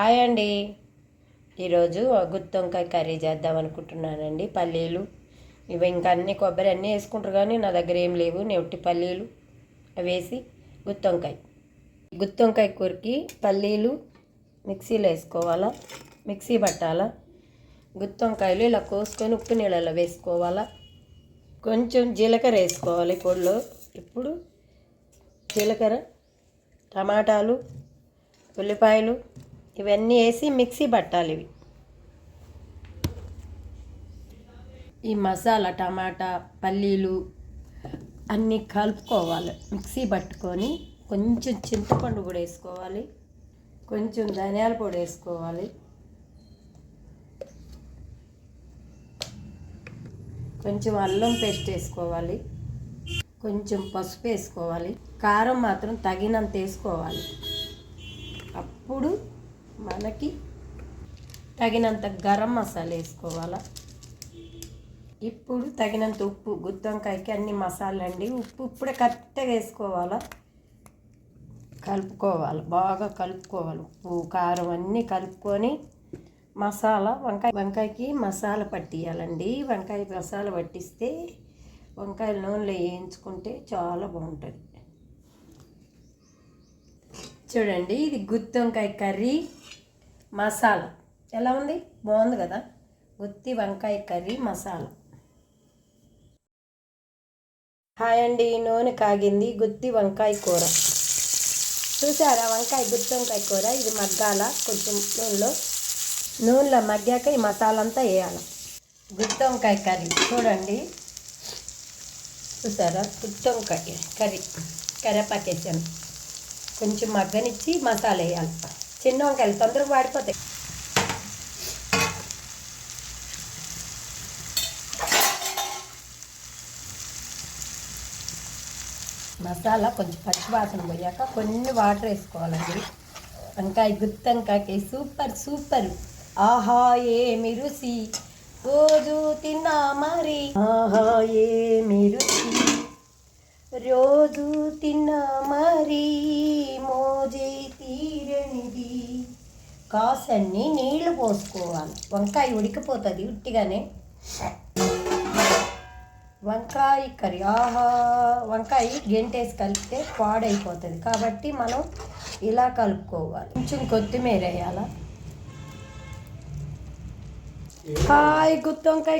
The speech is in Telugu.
హాయ్ అండి. ఈరోజు గుత్తి వంకాయ కర్రీ చేద్దాం అనుకుంటున్నానండి. పల్లీలు ఇవి ఇంకా అన్ని కొబ్బరి అన్నీ వేసుకుంటారు, కానీ నా దగ్గర ఏం లేవు. నెట్టి పల్లీలు అవి వేసి గుత్తి వంకాయ కూరకి పల్లీలు మిక్సీలో వేసుకోవాలా, మిక్సీ పట్టాలా. గుత్తి వంకాయలు ఇలా కోసుకొని ఉప్పు నీళ్ళలో వేసుకోవాలా. కొంచెం జీలకర్ర వేసుకోవాలి పొడిలో. ఇప్పుడు జీలకర్ర, టమాటాలు, ఉల్లిపాయలు ఇవన్నీ వేసి మిక్సీ పట్టాలి. ఈ మసాలా టమాటా పల్లీలు అన్నీ కలుపుకోవాలి. మిక్సీ పట్టుకొని కొంచెం చింతపండు కూడా వేసుకోవాలి, కొంచెం ధనియాల పొడి వేసుకోవాలి, కొంచెం అల్లం పేస్ట్ వేసుకోవాలి, కొంచెం పసుపు వేసుకోవాలి. కారం మాత్రం తగినంత వేసుకోవాలి. అప్పుడు మనకి తగినంత గరం మసాలా వేసుకోవాలా. ఇప్పుడు తగినంత ఉప్పు, గుత్తి వంకాయకి అన్ని మసాలా అండి. ఉప్పు ఇప్పుడే కరెక్ట్గా వేసుకోవాలా. కలుపుకోవాలి, బాగా కలుపుకోవాలి. ఉప్పు కారం అన్నీ కలుపుకొని మసాలా వంకాయకి మసాలా పట్టియాలండి. వంకాయ మసాలా పట్టిస్తే వంకాయలు నూనెలో వేయించుకుంటే చాలా బాగుంటుంది. చూడండి, ఇది గుత్తి వంకాయ కర్రీ మసాలా ఎలా ఉంది, బాగుంది కదా. గుత్తి వంకాయ కర్రీ మసాలా. హాయ్ అండి, నూనె కాగింది. గుత్తి వంకాయ కూర చూసారా, గుత్తి వంకాయ కూర. ఇది మగ్గాల కొంచెం నూనెలో మగ్గాక ఈ మసాలా అంతా వేయాలి. గుత్తి వంకాయ కర్రీ చూడండి, చూసారా. గుత్తి వంకాయ కర్రీ కరివేపాకు వేసాను. కొంచెం మగ్గనిచ్చి మసాలా వేయాలి. చిన్న వంకాయలు తొందరగా వాడిపోతాయి. మసాలా కొంచెం పచ్చివాసన పోయాక కొన్ని వాటర్ వేసుకోవాలండి. గుత్తి వంకాయకి సూపర్. ఆహా ఏమి రుచి, రోజు తిన్నా మరి. ఆహా ఏమి రుచి, రోజు తిన్నా మరి. మోజే తీరనిది. కాసన్ని నీళ్లు పోసుకోవాలి. వంకాయ ఉడికిపోతుంది ఉట్టిగానే. వంకాయ కర్రీ వంకాయ గెంటేసి కలిపితే పాడైపోతుంది, కాబట్టి మనం ఇలా కలుపుకోవాలి. కొంచెం కొత్తిమీర వేయాల. గుత్తి వంకాయ